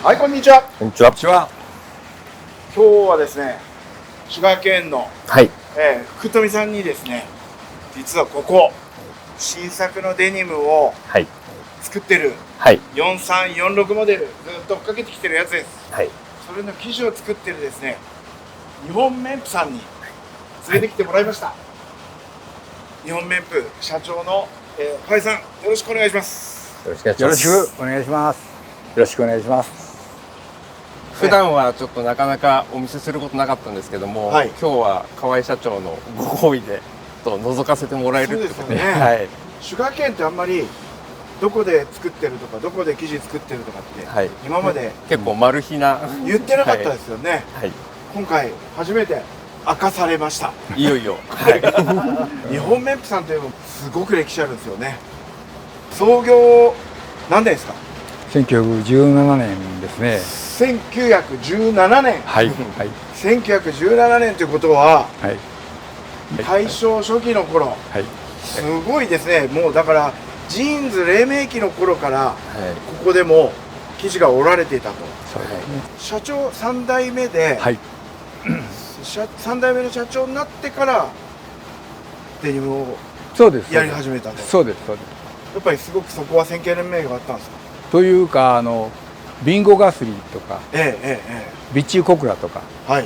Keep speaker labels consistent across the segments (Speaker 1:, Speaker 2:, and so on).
Speaker 1: はい、こんにちは。
Speaker 2: こんにちは。
Speaker 1: 今日はですね、滋賀県の、
Speaker 2: はい。
Speaker 1: 福富さんにですね、実はここ、新作のデニムを
Speaker 2: はい。
Speaker 1: 作ってる、
Speaker 2: はい。
Speaker 1: 4346モデル、ずっと追っかけてきてるやつです。
Speaker 2: はい。
Speaker 1: それの生地を作ってるですね、日本綿布さんに連れてきてもらいました。日本綿布社長の、河合さん、よろしくお願いします。
Speaker 2: よろしくお願いします。
Speaker 3: よろしくお願いします。よろしくお願いします。
Speaker 2: 普段はちょっとなかなかお見せすることなかったんですけども、
Speaker 1: はい、
Speaker 2: 今日は河合社長のご好意でと覗かせてもらえるってことで、はい。
Speaker 1: 滋賀県ってあんまりどこで作ってるとかどこで生地作ってるとかって、はい、今まで
Speaker 2: 結構マル秘な
Speaker 1: 言ってなかったですよね。
Speaker 2: はい。
Speaker 1: 今回初めて明かされました。
Speaker 2: いよいよ。はい。
Speaker 1: 日本綿布さんというのもすごく歴史あるんですよね。創業何年ですか
Speaker 3: ？1917年ですね。
Speaker 1: 1917年。
Speaker 3: はい。はい。
Speaker 1: 1917年ということは、
Speaker 3: はい。
Speaker 1: 大正初期の頃。はい。すごいですね。もうだからジーンズ黎明期の頃から、はい、ここでも生地が織られていたと。
Speaker 3: そうですね。
Speaker 1: 社長3代目で、はい、3代目の社長になってからデニムをやり始めたと。
Speaker 3: そうです。そうです。
Speaker 1: やっぱりすごくそこは先見の明があったんですか？
Speaker 3: というかビンゴガスリとか、備中小倉とか、はい、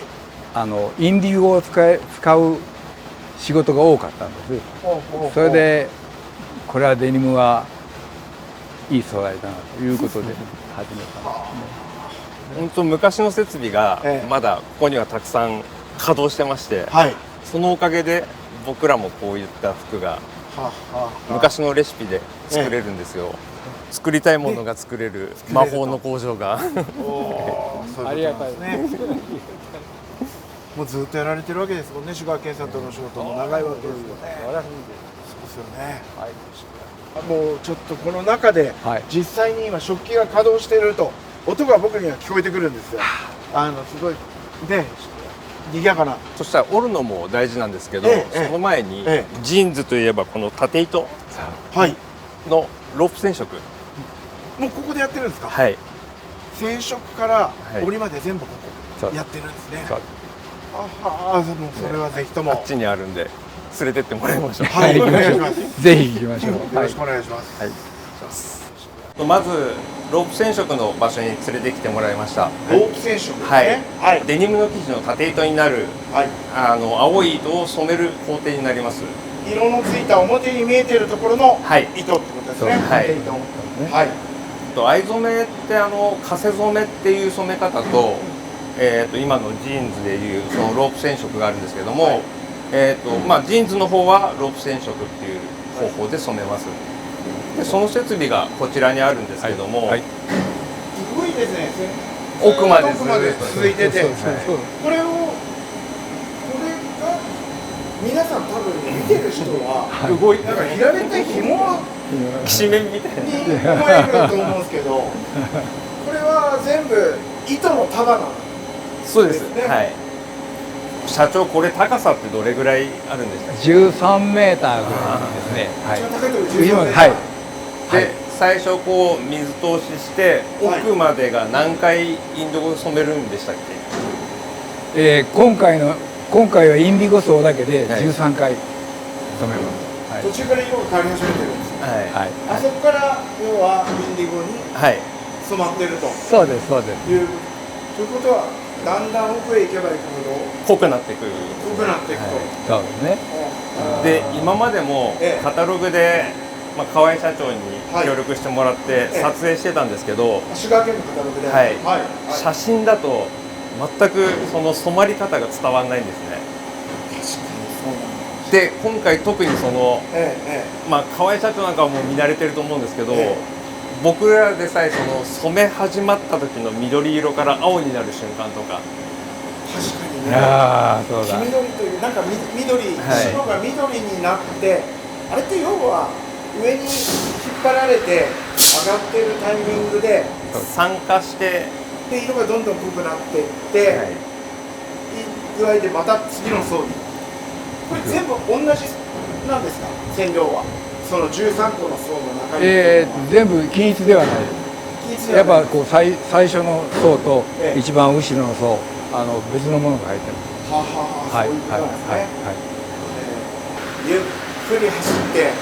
Speaker 3: インディゴを使う仕事が多かったんです。それでこれはデニムはいい素材だなということで始めたんですね。
Speaker 2: 本当昔の設備がまだここにはたくさん稼働してまして、はい、そのおかげで僕らもこういった服が昔のレシピで作れるんですよ。作りたいものが作れる魔法の工場が。
Speaker 1: ありがたいですね。もうずっとやられてるわけですもんね。滋賀県さんとの仕事も長いわけですよね。そうですよね。はい、もうちょっとこの中で、実際に今食器が稼働していると音が僕には聞こえてくるんですよ。すごいね、賑やかな。
Speaker 2: そしたら織るのも大事なんですけど、その前に、ジーンズといえばこの縦糸のロープ染色。
Speaker 1: もうここでやってるんですか？
Speaker 2: はい。
Speaker 1: 染色から織りまで全部ここやってるんですね。ああ、もうそれはぜひとも。
Speaker 2: あっちにあるんで連れてってもらいましょう。
Speaker 1: はい、お願いします。
Speaker 3: ぜひ行きましょう。
Speaker 1: よろしくお願いします。はい。
Speaker 2: まずロープ染色の場所に連れてきてもらいました。
Speaker 1: ロープ染色ですね。
Speaker 2: はい。デニムの生地の縦糸になる、青い糸を染める工程になります。
Speaker 1: 色のついた表に見えているところの糸ってことですね。
Speaker 2: はい。はい。藍染めってかせ染めっていう染め方と、今のジーンズでいうそのロープ染色があるんですけども、ジーンズの方はロープ染色っていう方法で染めます。でその設備がこちらにあるんですけども、
Speaker 1: すごいですね。
Speaker 2: 奥まで
Speaker 1: 続いてて、これが皆さん多分見てる人は動いてなんか平べったい紐
Speaker 2: きしめんみたいに
Speaker 1: 思えると思うんですけど、これは全部糸の束なんですね。
Speaker 2: そうですね。はい。社長、これ高さってどれぐらいあるんですか
Speaker 3: ？13メーターぐらいですね。
Speaker 1: はい。高いところ13メーター。
Speaker 2: で、最初こう水通しして奥までが何回インドゴ染めるんでしたっ
Speaker 3: け？今回はインディゴ層だけで13回染めます。
Speaker 1: 途中から色が変わり始めてるんです。はい。あそこから要はインディゴに染まってると。
Speaker 3: そうですそうです。
Speaker 1: ということはだんだん奥へ行けば行くほど
Speaker 2: 濃くなっていく。
Speaker 1: 濃くなっていくと。
Speaker 3: そうですね。
Speaker 2: で今までもカタログで河合社長に協力してもらって撮影してたんですけど、
Speaker 1: 滋賀県のカタログで、
Speaker 2: 写真だと全くその染まり方が伝わらないんですね。で今回特にその、河合社長なんかはもう見慣れてると思うんですけど、僕らでさえその染め始まった時の緑色から青になる瞬間とか。
Speaker 1: 確かにね。
Speaker 3: そうだ。
Speaker 1: 黄緑というなんか緑、白が緑になって、あれって要は上に引っ張られて上がってるタイミングで
Speaker 2: 酸化して
Speaker 1: で色がどんどん濃くなっていって、いい具合でまた次の層にこれ全部同じなんですか？染料はその13個の層の中に、
Speaker 3: 全部均一ではないです。やっぱこう最初の層と一番後ろの層別のものが入ってます。
Speaker 1: ははは、そういうことなんですね。ゆっくり走って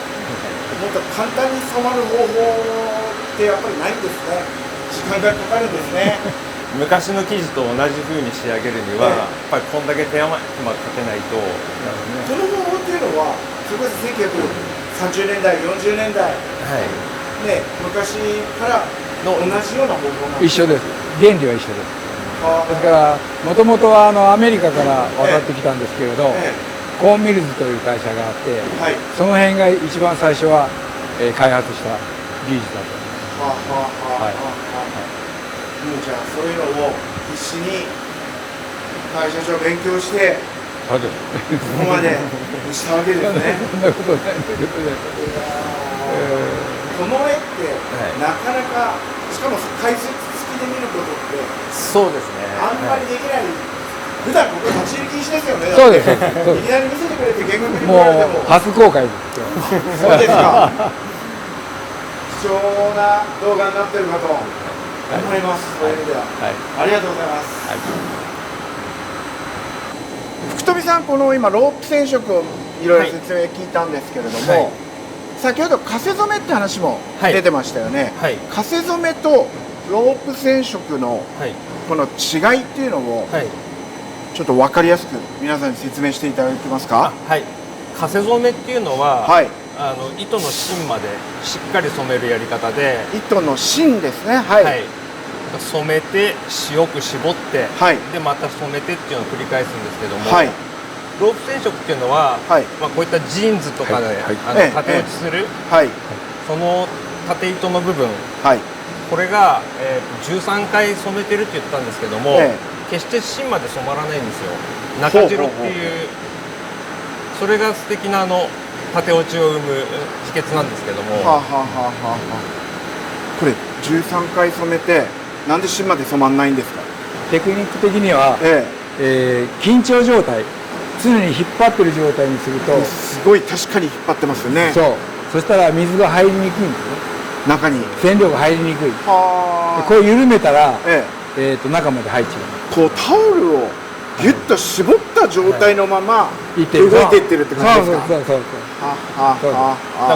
Speaker 1: もっと簡単に染まる方法ってやっぱりないんですね。時間がかかるんですね。
Speaker 2: 昔の生地と同じ風に仕上げるには、やっぱりこんだけ手間かけないと。
Speaker 1: この方法っていうのはそれこそ1930年代40年代、ね、昔から同じような方法なんですか？
Speaker 3: 一緒です。原理は一緒です。ですからもともとはアメリカから渡ってきたんですけれど、コーンミルズという会社があって、その辺が一番最初は、開発した技術だと思います。
Speaker 1: もうじゃあそういうのを必死に会社長勉強して
Speaker 3: そうです。
Speaker 1: ここまでしたわけですね。
Speaker 3: そんなことない。
Speaker 1: この絵ってなかなか、しかも解説付きで見ることって
Speaker 2: そうですね。
Speaker 1: あんまりできない。普段ここ立ち入り禁止ですよね。
Speaker 3: そうです。
Speaker 1: いきなり見せてくれて見学に来
Speaker 3: も
Speaker 1: られても。
Speaker 3: う初公開ですよ。
Speaker 1: そうですか。貴重な動画になってるかと思います。そういう意味では。ありがとうございます。福富さん、この今ロープ染色をいろいろ説明聞いたんですけれども、先ほどカセ染めって話も出てましたよね。カセ染めとロープ染色のこの違いっていうのをちょっと分かりやすく皆さんに説明していただけますか？
Speaker 2: カセ染めっていうのは、糸の芯までしっかり染めるやり方で、
Speaker 1: 糸の芯ですね。
Speaker 2: 染めてよく絞って、でまた染めてっていうのを繰り返すんですけども、ロープ染色っていうのは、こういったジーンズとかで縦落ちする、その縦糸の部分、これが、13回染めてるって言ったんですけども、決して芯まで染まらないんですよ。中白っていう、それが素敵な縦落ちを生む秘訣なんですけども、
Speaker 1: これ13回染めてなんで芯まで染まんないんですか？
Speaker 3: テクニック的には、緊張状態、常に引っ張ってる状態にすると、
Speaker 1: すごい確かに引っ張ってますよね。
Speaker 3: そしたら水が入りにくいんですね。
Speaker 1: 中に
Speaker 3: 染料が入りにくい。こう緩めたら、中まで入っちゃう。
Speaker 1: こうタオルをギュッと絞った状態のまま動いていってるって感じですか？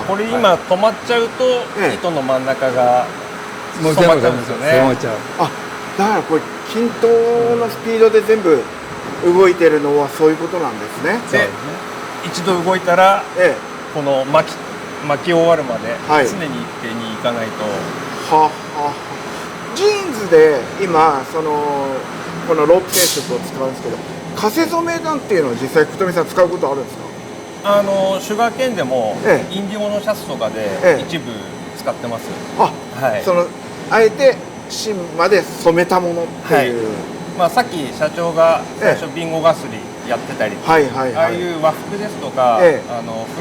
Speaker 2: これ今止まっちゃうと、糸の真ん中が染まっちゃうんですよね。
Speaker 1: だからこれ均等のスピードで全部動いてるのはそういうことなんですね。
Speaker 2: で一度動いたら、この巻き終わるまで常に一定にいかないと。
Speaker 1: ジーンズで今このロープ染色を使うんですけど、カセ染めなんていうのは実際福富さん使うことあるんですか？
Speaker 2: シュガーケーンでも、インディゴのシャツとかで一部使ってます。
Speaker 1: あえて芯まで染めたものっていう、
Speaker 2: さっき社長が最初ビンゴガスリやってたり、ああいう和服ですとか、フ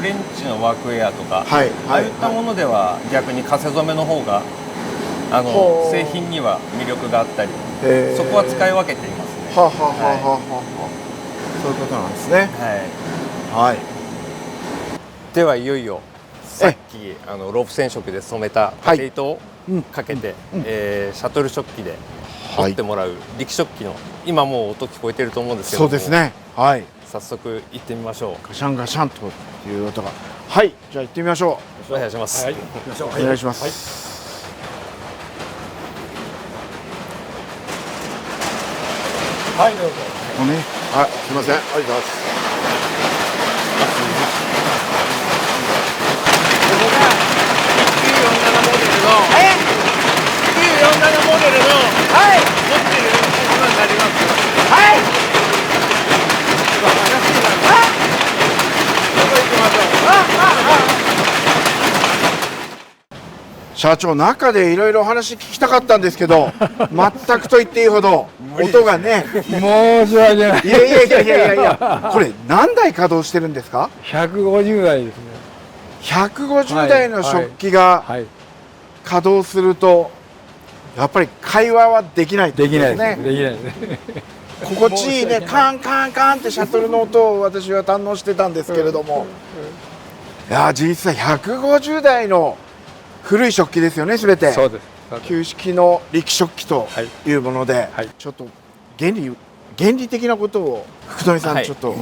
Speaker 2: レンチのワークウェアとか、ああいったものでは逆にカセ染めの方が製品には魅力があったり、そこは使い分けていますね。
Speaker 1: そういうことなんですね。
Speaker 2: ではいよいよさっきロープ染色で染めた縦糸をかけて、シャトル織機で織ってもらう力織機の、今もう音聞こえてると思うんですけども、
Speaker 1: そうですね。
Speaker 2: 早速行ってみましょう。
Speaker 1: ガシャンガシャンという音が。じゃあ行ってみましょ
Speaker 2: う。お願いします。
Speaker 1: お願いします。
Speaker 3: どうぞ。
Speaker 1: すみません。ありがとうございます。
Speaker 2: 947モデルの持ってる車になります。
Speaker 1: 社長、中でいろいろお話聞きたかったんですけど全くと言っていいほど音がね。
Speaker 3: 申し訳ない。
Speaker 1: いやこれ何台稼働してるんですか
Speaker 3: ？150台ですね。
Speaker 1: 150台の食器が稼働するとやっぱり会話はできないですね。
Speaker 3: できないですね。
Speaker 1: 心地いいね、カンカンカンってシャトルの音を私は堪能してたんですけれども、いや実際150台の古い食器ですよね、すべて。
Speaker 3: そうです。
Speaker 1: 旧式の力食機というもので、はい、ちょっと原理的なことを福富さん、ちょっと、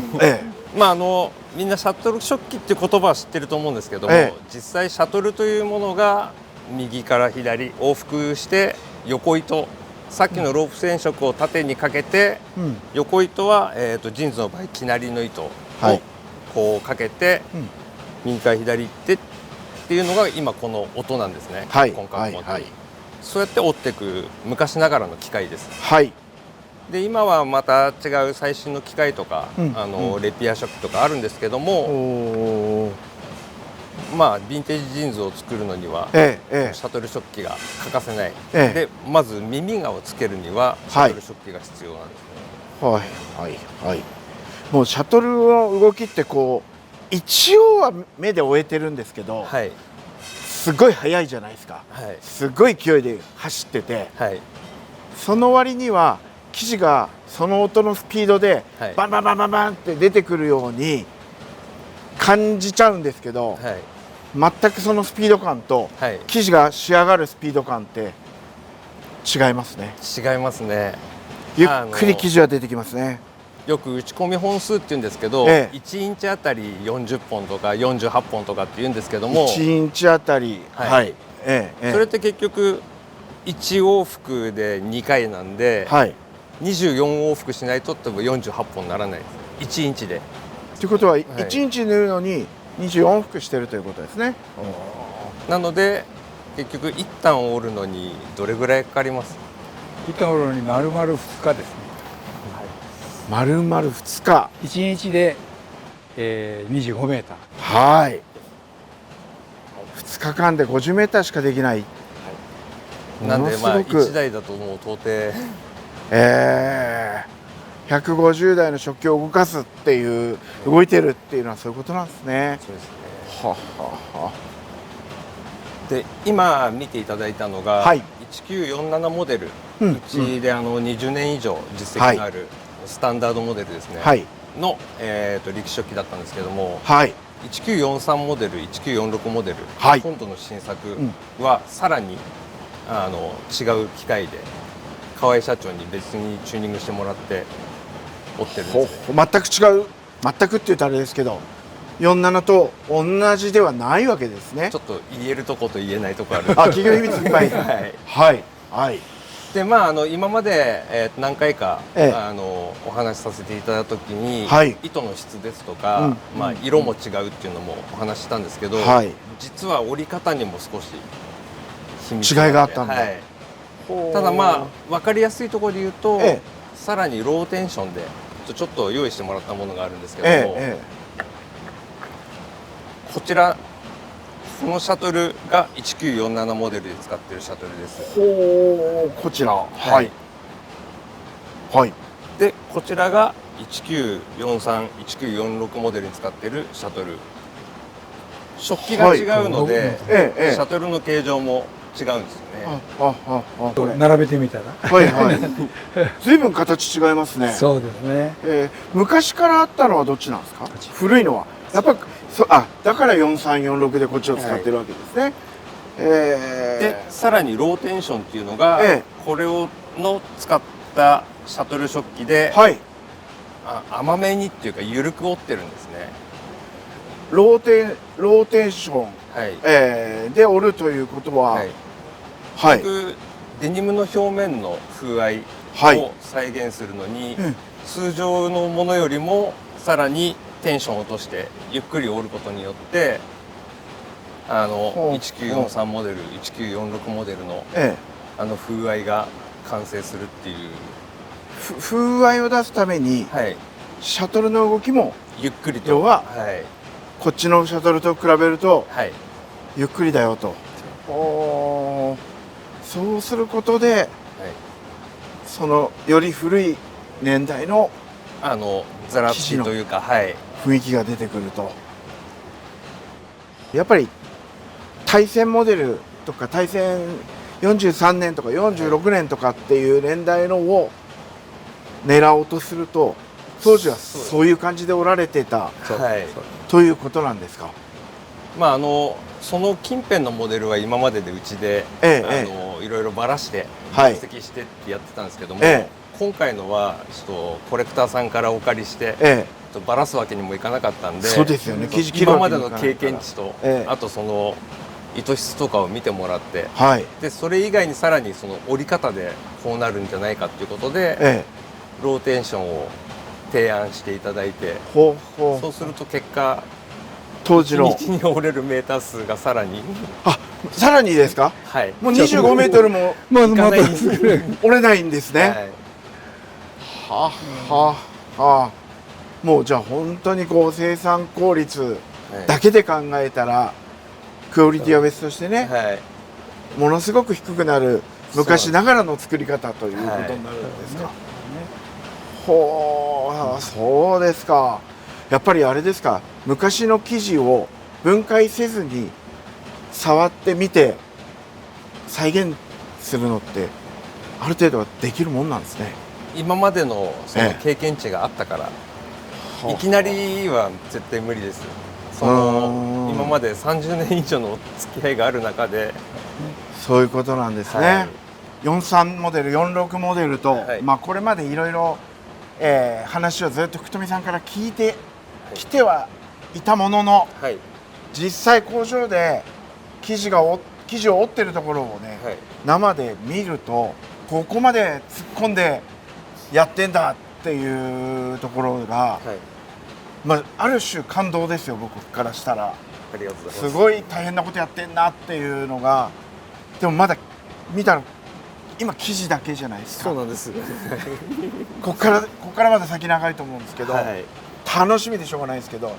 Speaker 2: みんなシャトル食器っていう言葉は知ってると思うんですけども、実際シャトルというものが右から左往復して横糸、さっきのロープ染色を縦にかけて、横糸は、ジーンズの場合生成りの糸をこうかけて、右から左行ってっていうのが今この音なんですね。そうやって折っていく昔ながらの機械です。で今はまた違う最新の機械とか、レピア食器とかあるんですけども、ヴィンテージジーンズを作るのには、シャトル食器が欠かせない、でまず耳がをつけるにはシャトル食器が必要なんですね。
Speaker 1: もうシャトルの動きってこう一応は目で終えてるんですけど、すごい速いじゃないですか、すごい勢いで走ってて、その割には生地がその音のスピードでバンバンバンバンバンって出てくるように感じちゃうんですけど、全くそのスピード感と生地が仕上がるスピード感って違いますね。
Speaker 2: 違いますね。
Speaker 1: ゆっくり生地は出てきますね。
Speaker 2: よく打ち込み本数って言うんですけど、1インチあたり40本とか48本とかって言うんですけども、
Speaker 1: 1インチあたり、
Speaker 2: それって結局1往復で2回なんで、24往復しないと多分48本にならないです、1インチで。
Speaker 1: ということは1インチ縫うのに24往復してるということですね。
Speaker 2: なので結局一旦折るのにどれぐらいかかります？
Speaker 3: 一旦折るのに丸々2日ですね。
Speaker 1: 丸々2日。
Speaker 3: 1日で、25メータ
Speaker 1: ー。2日間で50メーターしかできない。
Speaker 2: なんで1台だともう到底。
Speaker 1: 150台の食器を動かすっていう動いてるっていうのはそういうことなんですね。
Speaker 2: そうですね。で今見ていただいたのが、1947モデル、うちで20年以上実績のあるスタンダードモデルですね、の、力食器だったんですけども、1943モデル、1946モデル、今度の新作はさらに違う機械で河合社長に別にチューニングしてもらって折ってるんですね。
Speaker 1: 全く違う、全くって言うとあれですけど、47と同じではないわけですね。
Speaker 2: ちょっと言えるとこと言えないとこある。
Speaker 1: 企業秘密いっぱい。
Speaker 2: で今まで、何回か、お話しさせていただいた時に、糸の質ですとか、色も違うっていうのもお話ししたんですけど、実は折り方にも少し
Speaker 1: 違いがあったんだ。
Speaker 2: ただ分かりやすいところで言うと、さらにローテンションでちょっと用意してもらったものがあるんですけども、こちらこのシャトルが1947モデルで使っているシャトルです。
Speaker 1: こちら、
Speaker 2: でこちらが1943、1946モデルに使っているシャトル。食器が違うので、シャトルの形状も違うんですよね。
Speaker 3: 並べてみたら、
Speaker 1: 随分形違いますね。
Speaker 3: そうですね。
Speaker 1: 昔からあったのはどっちなんですか？古いのはやっぱだから4346でこっちを使ってるわけですね。
Speaker 2: でさらにローテンションっていうのが、これを使ったシャトル食器で、甘めにっていうか緩く折ってるんですね。
Speaker 1: ローテンション、で折るということは、
Speaker 2: デニムの表面の風合いを再現するのに、通常のものよりもさらにテンションを落としてゆっくり折ることによって1943モデル、1946モデルの、風合いが完成するっていう。
Speaker 1: 風合いを出すために、シャトルの動きも
Speaker 2: ゆっくりと、
Speaker 1: 要は、こっちのシャトルと比べると、ゆっくりだよと。そうすることで、そのより古い年代の
Speaker 2: ザラピというか、
Speaker 1: 雰囲気が出てくると。やっぱり対戦モデルとか対戦43年とか46年とかっていう年代のを狙おうとすると、当時はそういう感じで折られてたということなんですか？
Speaker 2: その近辺のモデルは今まででうちで、いろいろばらして
Speaker 1: はい
Speaker 2: 分析してってやってたんですけども、
Speaker 1: え
Speaker 2: 今回のはちょっとコレクターさんからお借りして、ちょっとばらすわけにもいかなかったんで、
Speaker 1: そうですよね。
Speaker 2: 今までの経験値と、
Speaker 1: ええ
Speaker 2: あとその糸質とかを見てもらって、
Speaker 1: はい。
Speaker 2: でそれ以外にさらにその折り方でこうなるんじゃないかっていうことで、
Speaker 1: え
Speaker 2: ローテーションを提案していただいて、
Speaker 1: ほうほ
Speaker 2: そうすると結果
Speaker 1: 当時の
Speaker 2: 1日に折れるメーター数がさらに
Speaker 1: さらにですか？
Speaker 2: はい
Speaker 1: もう25メートルも
Speaker 3: まずまた
Speaker 1: 折れないんですね。
Speaker 2: はい
Speaker 1: はあはあ。もうじゃあ本当にこう生産効率だけで考えたら、クオリティは別としてね、
Speaker 2: はい
Speaker 1: ものすごく低くなる昔ながらの作り方ということになるんですか。ほう、そうですか。やっぱりあれですか、昔の生地を分解せずに触ってみて再現するのってある程度はできるもんなんですね。
Speaker 2: 今までのその
Speaker 1: ええ
Speaker 2: 経験値があったから、
Speaker 1: はあ
Speaker 2: いきなりは絶対無理です。その今まで30年以上の付き合いがある中で、
Speaker 1: そういうことなんですね。
Speaker 2: はい
Speaker 1: 43モデル46モデルと、
Speaker 2: はい
Speaker 1: まあこれまでいろいろ話をずっと福富さんから聞いてきてはいたものの、
Speaker 2: はい
Speaker 1: 実際工場で生地を織ってるところをね、
Speaker 2: はい
Speaker 1: 生で見るとここまで突っ込んでやってんだっていうところが、
Speaker 2: はい
Speaker 1: まあ、ある種感動ですよ、僕からしたら。
Speaker 2: ありがとうございます。
Speaker 1: すごい大変なことやってんなっていうのが、でもまだ見たら今生地だけじゃないですか。
Speaker 2: そうなんです。
Speaker 1: こっからまだ先長いと思うんですけど、
Speaker 2: はい
Speaker 1: 楽しみでしょうがないですけど、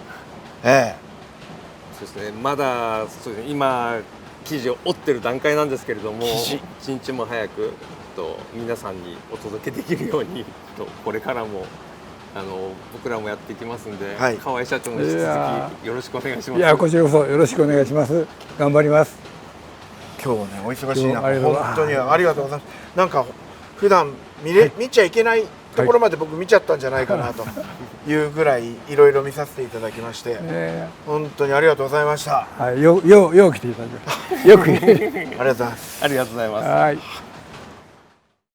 Speaker 1: え
Speaker 2: そうですね。まだそうですね。今生地を折ってる段階なんですけれども、
Speaker 1: 生地
Speaker 2: 一日も早く皆さんにお届けできるようにこれからも僕らもやっていきますんで、
Speaker 1: はい
Speaker 2: 河合社長も引き続きよろしくお願いします。
Speaker 3: いやこちらこそよろしくお願いします。頑張ります。
Speaker 1: 今日ねお忙しい中
Speaker 3: ありがとうございます
Speaker 1: 本当にありがとうございます。なんか普段見ちゃいけないところまで僕見ちゃったんじゃないかなというぐらいいろいろ見させていただきまして、本当にありがとうございました。
Speaker 3: はい、よう来ていただきました。よく。
Speaker 1: ありがとうございます。
Speaker 2: ありがとうございます。
Speaker 3: はい。